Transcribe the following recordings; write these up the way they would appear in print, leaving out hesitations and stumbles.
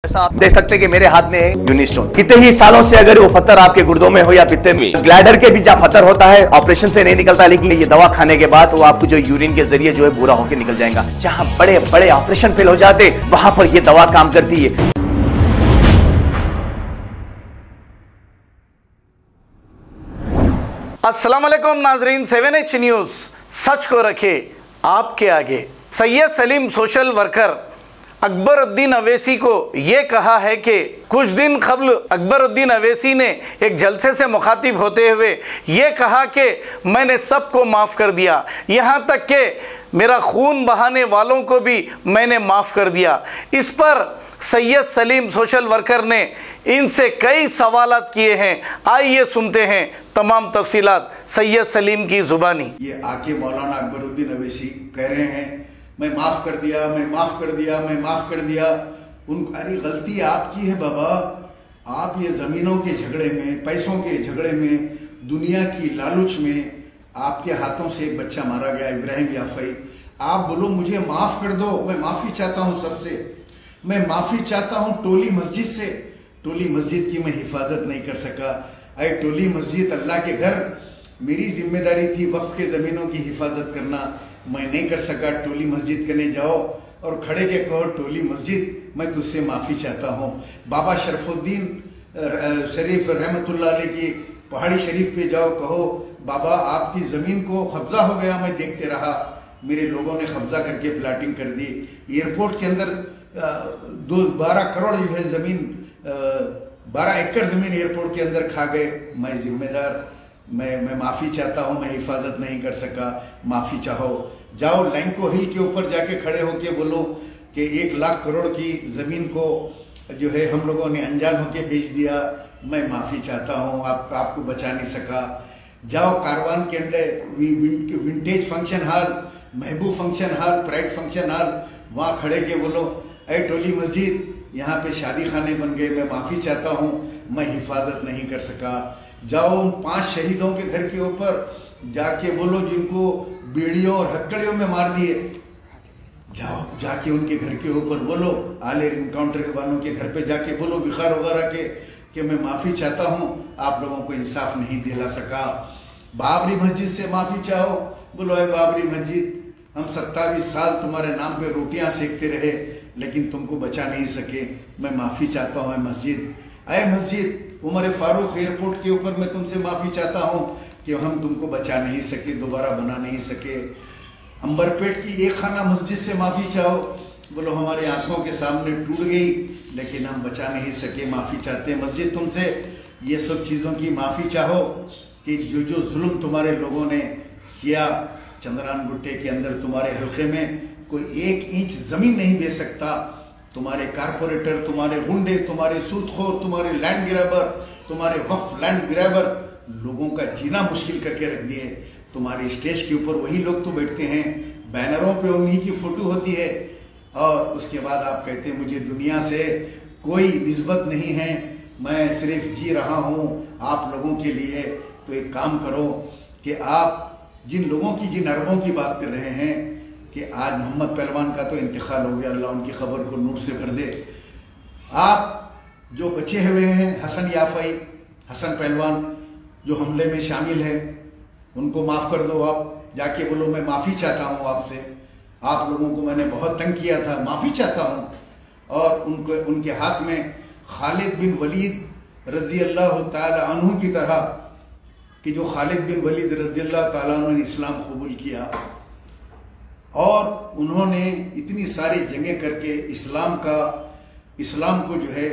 जैसा आप देख सकते हैं कि मेरे हाथ में है यूनिस्टोन। कितने ही सालों से अगर वो पत्थर आपके गुर्दों में हो या पित्ते में, ग्लैडर के भी जहाँ पत्थर होता है ऑपरेशन से नहीं निकलता, लेकिन ये दवा खाने के बाद वो आपको जो यूरिन के जरिए जो है बुरा होकर निकल जाएगा। जहाँ बड़े बड़े ऑपरेशन फेल हो जाते वहां पर ये दवा काम करती है। अस्सलाम वालेकुम नाजरीन, 7H न्यूज़ सच को रखे आपके आगे। सैयद सलीम सोशल वर्कर अकबरुद्दीन अवैसी को ये कहा है कि कुछ दिन कबल अकबरुद्दीन अवैसी ने एक जलसे से मुखातिब होते हुए ये कहा कि मैंने सबको माफ़ कर दिया, यहाँ तक कि मेरा खून बहाने वालों को भी मैंने माफ़ कर दिया। इस पर सैयद सलीम सोशल वर्कर ने इनसे कई सवालात किए हैं। आइए सुनते हैं तमाम तफसीलात सैयद सलीम की ज़ुबानी। ये आके मौलाना अकबरुद्दीन अवैसी कह रहे हैं मैं माफ़ कर दिया, मैं माफ़ कर दिया, मैं माफ़ कर दिया। अरे गलती आपकी है बाबा। आप ये ज़मीनों के झगड़े में, पैसों के झगड़े में, दुनिया की लालच में आपके हाथों से एक बच्चा मारा गया, इब्राहिम याफई। आप बोलो मुझे माफ़ कर दो, मैं माफ़ी चाहता हूँ सबसे, मैं माफ़ी चाहता हूँ टोली मस्जिद से। टोली मस्जिद की मैं हिफाजत नहीं कर सका। अरे टोली मस्जिद अल्लाह के घर, मेरी जिम्मेदारी थी वक्फ के ज़मीनों की हिफाजत करना, मैं नहीं कर सका। टोली मस्जिद करने जाओ और खड़े के कहो टोली मस्जिद मैं तुझसे माफ़ी चाहता हूँ। बाबा शरफुद्दीन शरीफ रहमतुल्लाह अलैह की पहाड़ी शरीफ पे जाओ, कहो बाबा आपकी ज़मीन को कब्जा हो गया, मैं देखते रहा, मेरे लोगों ने कब्जा करके प्लाटिंग कर दी। एयरपोर्ट के अंदर 12 करोड़ जो है ज़मीन, 12 एकड़ ज़मीन एयरपोर्ट के अंदर खा गए। मैं जिम्मेदार, मैं माफ़ी चाहता हूँ, मैं हिफाजत नहीं कर सका, माफ़ी चाहो। जाओ लैंको हिल के ऊपर जाके खड़े होके बोलो कि 1 लाख करोड़ की ज़मीन को जो है हम लोगों ने अनजान होके बेच दिया, मैं माफ़ी चाहता हूँ, आपको बचा नहीं सका। जाओ कारवान के अंदर विंटेज फंक्शन हॉल, महबूब function hall, pride function hall, वहाँ खड़े के बोलो अरे टोली मस्जिद यहाँ पे शादी खाने बन गए, मैं माफ़ी चाहता हूँ, मैं हिफाजत नहीं कर सका। जाओ उन 5 शहीदों के घर के ऊपर जाके बोलो जिनको बीड़ियों और हथकड़ियों में मार दिए, जाओ जाके उनके घर के ऊपर बोलो, आले इनकाउंटर के वालों के घर पे जाके बोलो बिखार वगैरह के कि मैं माफ़ी चाहता हूँ, आप लोगों को इंसाफ नहीं दिला सका। बाबरी मस्जिद से माफ़ी चाहो, बोलो अरे बाबरी मस्जिद हम 27 साल तुम्हारे नाम पे रोटियां सेकते रहे लेकिन तुमको बचा नहीं सके, मैं माफ़ी चाहता हूँ मस्जिद। अय मस्जिद उमर फारूक एयरपोर्ट के ऊपर मैं तुमसे माफ़ी चाहता हूँ कि हम तुमको बचा नहीं सके, दोबारा बना नहीं सके। अंबरपेट की एक खाना मस्जिद से माफ़ी चाहो, बोलो हमारी आंखों के सामने टूट गई लेकिन हम बचा नहीं सके, माफ़ी चाहते हैं मस्जिद तुमसे। ये सब चीज़ों की माफ़ी चाहो कि जो जुल्म तुम्हारे लोगों ने किया, चंद्रान गुट्टे के अंदर तुम्हारे हल्के में कोई 1 इंच ज़मीन नहीं दे सकता। तुम्हारे कारपोरेटर, तुम्हारे गुंडे, तुम्हारे सूदखोर, तुम्हारे लैंड ग्रैबर, तुम्हारे वक्फ लैंड ग्रैबर लोगों का जीना मुश्किल करके रख दिए। तुम्हारे स्टेज के ऊपर वही लोग तो बैठते हैं, बैनरों पे उन्हीं की फोटो होती है और उसके बाद आप कहते हैं मुझे दुनिया से कोई निस्बत नहीं है, मैं सिर्फ जी रहा हूँ आप लोगों के लिए। तो एक काम करो कि आप जिन लोगों की, जिन अरबों की बात कर रहे हैं कि आज मोहम्मद पहलवान का तो इंतकाल हो गया, अल्लाह उनकी खबर को नूर से भर दे। आप जो बचे हुए हैं हसन याफई, हसन पहलवान जो हमले में शामिल है, उनको माफ़ कर दो। आप जाके बोलो मैं माफ़ी चाहता हूँ आपसे, आप लोगों को मैंने बहुत तंग किया था, माफ़ी चाहता हूँ। और उनके हाथ में खालिद बिन वलीद रज़ी अल्लाह ताला अन्हु की तरह कि जो खालिद बिन वलीद रज़ी अल्लाह ताला अन्हु ने इस्लाम कबूल किया और उन्होंने इतनी सारी जंगें करके इस्लाम को जो है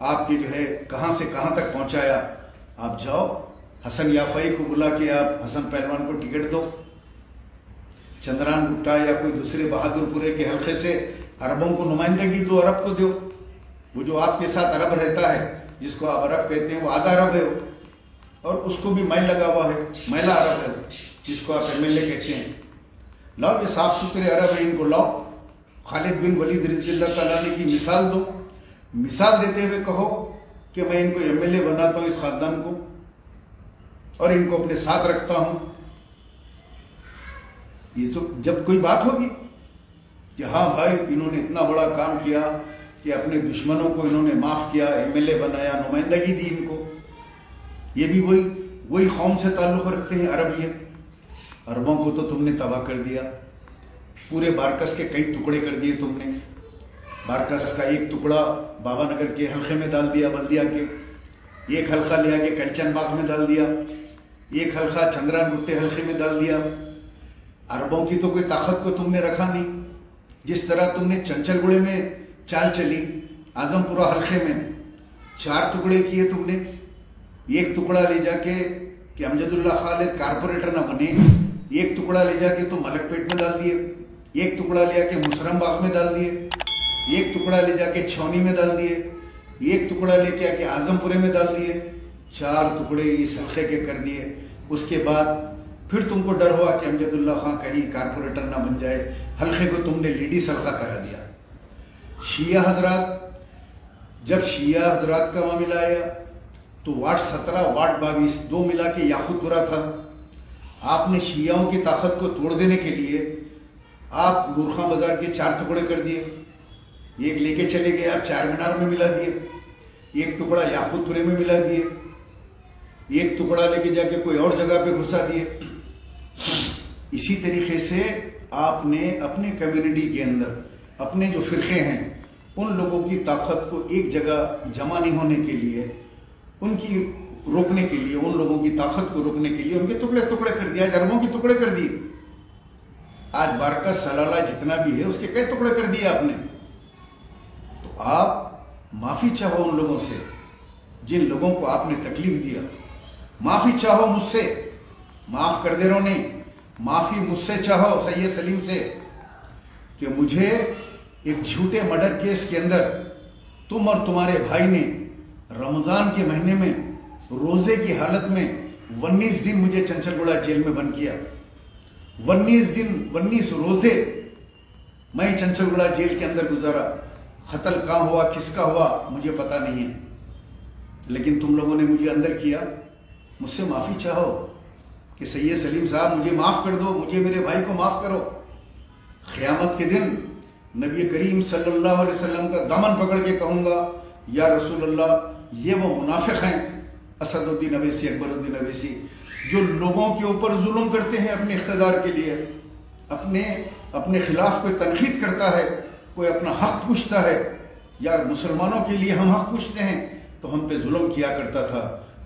आपके जो है कहाँ से कहाँ तक पहुँचाया। आप जाओ हसन याफई को बुला के आप हसन पहलवान को टिकट दो, चंद्रान गुट्टा या कोई दूसरे बहादुरपुरे के हल्के से अरबों को नुमाइंदगी दो, अरब को दो। वो जो आपके साथ अरब रहता है, जिसको आप अरब कहते हैं, वो आधा अरब है और उसको भी मैल लगा हुआ है, मैला अरब है जिसको आप MLA कहते हैं। लाओ ये साफ सुथरे अरब है, इनको लाओ, खालिद बिन वलीद रज़ियल्लाहु ताला की मिसाल दो, मिसाल देते हुए कहो कि मैं इनको MLA बनाता हूँ इस खानदान को और इनको अपने साथ रखता हूँ। ये तो जब कोई बात होगी कि हाँ भाई इन्होंने इतना बड़ा काम किया कि अपने दुश्मनों को इन्होंने माफ किया, एमएलए बनाया, नुमाइंदगी दी इनको। ये भी वही कौम से ताल्लुक़ रखते हैं, अरब। ये अरबों को तो तुमने तबाह कर दिया, पूरे बारकस के कई टुकड़े कर दिए तुमने। बारकस का एक टुकड़ा बाबा नगर के हल्के में डाल दिया, बल्दिया के, एक हल्का ले आके कंचन बाग में डाल दिया, एक हल्का चंद्रान गुट्टे हल्के में डाल दिया। अरबों की तो कोई ताकत को तुमने रखा नहीं। जिस तरह तुमने चंचलगुड़े में चाल चली, आजमपुरा हल्के में 4 टुकड़े किए तुमने। एक टुकड़ा ले जाके कि अमजदुल्ला खालिद कारपोरेटर ना बने, एक टुकड़ा ले जाके तो मलकपेट में डाल दिए, एक टुकड़ा ले जाके मुसरम बाग में डाल दिए, एक टुकड़ा ले जाके छौनी में डाल दिए, एक टुकड़ा लेके आके आजमपुरे में डाल दिए। 4 टुकड़े इस हल्के के कर दिए। उसके बाद फिर तुमको डर हुआ कि अमजदुल्ला खान कहीं कारपोरेटर ना बन जाए, हल्के को तुमने लेडीज हल्का करा दिया। शिया हजरात, जब शिया हजरात का मामला आया तो वार्ड 17, वार्ड 22 2 मिला के याकूतपुरा था। आपने शियाओं की ताकत को तोड़ देने के लिए आप नूरखां बाजार के 4 टुकड़े कर दिए। एक लेके चले गए आप चार मीनार में मिला दिए, एक टुकड़ा याकूतपुरे में मिला दिए, एक टुकड़ा लेके जाके कोई और जगह पे घुसा दिए। इसी तरीके से आपने अपने कम्युनिटी के अंदर अपने जो फिरके हैं उन लोगों की ताकत को एक जगह जमा नहीं होने के लिए, उनकी रोकने के लिए, उन लोगों की ताकत को रोकने के लिए उनके टुकड़े टुकड़े कर दिया, अरबों के टुकड़े कर दिए। आज बारकस सलाला जितना भी है उसके कई टुकड़े कर दिए आपने। तो आप माफी चाहो उन लोगों से जिन लोगों को आपने तकलीफ दिया, माफी चाहो मुझसे, माफ कर दे रहो नहीं, माफी मुझसे चाहो सैयद सलीम से कि मुझे एक झूठे मर्डर केस के अंदर तुम और तुम्हारे भाई ने रमजान के महीने में रोजे की हालत में 19 दिन मुझे चंचलगुड़ा जेल में बंद किया। 19 दिन, 19 रोजे मैं चंचलगुड़ा जेल के अंदर गुजारा। कत्ल कहां हुआ, किसका हुआ मुझे पता नहीं है, लेकिन तुम लोगों ने मुझे अंदर किया। मुझसे माफी चाहो कि सैयद सलीम साहब मुझे माफ कर दो, मुझे मेरे भाई को माफ करो। क़यामत के दिन नबी करीम सल्लल्लाहु अलैहि वसल्लम का दामन पकड़ के कहूंगा, या रसूल अल्लाह, ये वो मुनाफिक हैं असदुद्दीन अवैसी, अकबरुद्दीन अवैसी, जो लोगों के ऊपर जुल्म करते हैं अपने इख्तिदार के लिए, अपने खिलाफ कोई तनकीद करता है, कोई अपना हक पूछता है, या मुसलमानों के लिए हम हक पूछते हैं तो हम पे जुल्म किया करता था।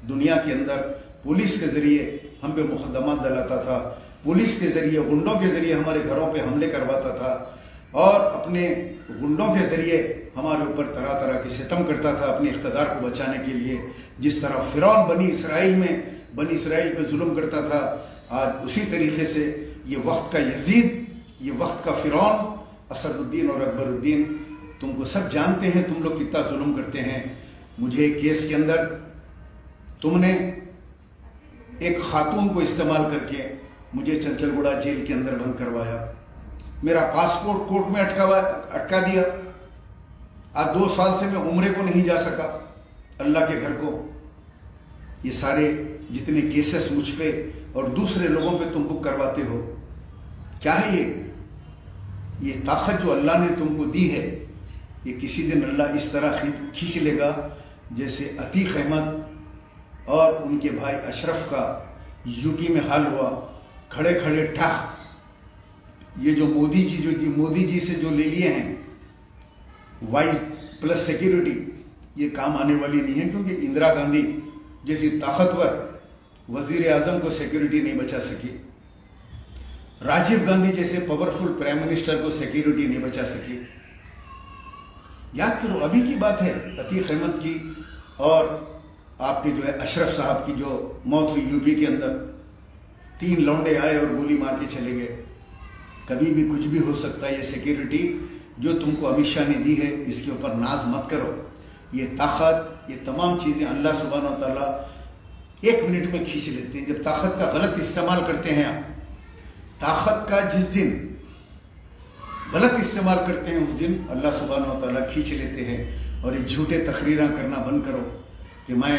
दुनिया के अंदर पुलिस के जरिए हम पे मुकदमा डलाता था, पुलिस के जरिए, गुंडों के जरिए हमारे घरों पे हमले करवाता था, और अपने गुंडों के जरिए हमारे ऊपर तरह तरह के सितम करता था अपने इख्तिदार को बचाने के लिए। जिस तरह फिरौन बनी इसराइल पे जुल्म करता था, आज उसी तरीके से ये वक्त का यजीद, ये वक्त का फिरौन असदुद्दीन और अकबरुद्दीन, तुमको सब जानते हैं तुम लोग कितना जुल्म करते हैं। मुझे एक केस के अंदर तुमने एक खातून को इस्तेमाल करके मुझे चंचलगुड़ा जेल के अंदर बंद करवाया, मेरा पासपोर्ट कोर्ट में अटका दिया। आज 2 साल से मैं उम्रे को नहीं जा सका अल्लाह के घर को। ये सारे जितने केसेस मुझ पे और दूसरे लोगों पे तुम बुक करवाते हो, क्या है ये ताकत जो अल्लाह ने तुमको दी है, ये किसी दिन अल्लाह इस तरह खींच लेगा जैसे अतीक अहमद और उनके भाई अशरफ का यूपी में हाल हुआ। खड़े खड़े ठाक, ये जो मोदी जी से जो ले लिए हैं वाइस प्लस सिक्योरिटी, ये काम आने वाली नहीं है, क्योंकि इंदिरा गांधी जैसी ताकतवर वजीर आजम को सिक्योरिटी नहीं बचा सकी, राजीव गांधी जैसे पावरफुल प्राइम मिनिस्टर को सिक्योरिटी नहीं बचा सकी। याद करो, अभी की बात है अतीक अहमद की और आपके जो है अशरफ साहब की जो मौत हुई यूपी के अंदर। 3 लौंडे आए और गोली मार के चले गए। कभी भी कुछ भी हो सकता है। ये सिक्योरिटी जो तुमको अमित शाह ने दी है, इसके ऊपर नाज मत करो। ये ताकत, ये तमाम चीजें अल्लाह सुब्हानहू व तआला 1 मिनट में खींच लेते हैं। जब ताकत का गलत इस्तेमाल करते हैं आप, ताकत का जिस दिन गलत इस्तेमाल करते हैं उस दिन अल्लाह सुब्हानहू व तआला खींच लेते हैं। और ये झूठे तकरीरें करना बंद करो कि मैं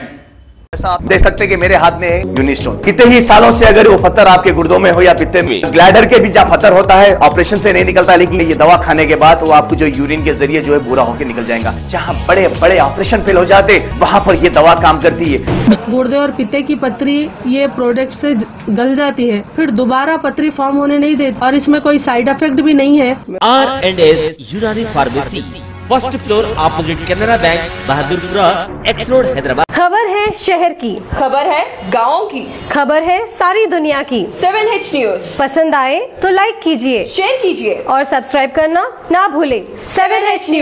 जैसा आप देख सकते हैं कि मेरे हाथ में है यूनिस्टोन। कितने ही सालों से अगर वो पत्थर आपके गुर्दों में हो या पित्ते में, ग्लैडर के भी जहाँ पत्थर होता है ऑपरेशन से नहीं निकलता, लेकिन ये दवा खाने के बाद वो आपको जो यूरिन के जरिए जो है पूरा होकर निकल जाएगा। जहाँ बड़े बड़े ऑपरेशन फेल हो जाते वहां पर ये दवा काम करती है। गुर्दे और पित्ते की पथरी ये प्रोडक्ट से गल जाती है, फिर दोबारा पथरी फॉर्म होने नहीं देती और इसमें कोई साइड इफेक्ट भी नहीं है। R&S यूनानी pharmacy, first floor opposite Canara bank, Bahadurpura, x road, Hyderabad. खबर है शहर की, खबर है गाँव की, खबर है सारी दुनिया की। 7H न्यूज पसंद आए तो लाइक कीजिए, शेयर कीजिए और सब्सक्राइब करना ना भूलें। 7H news.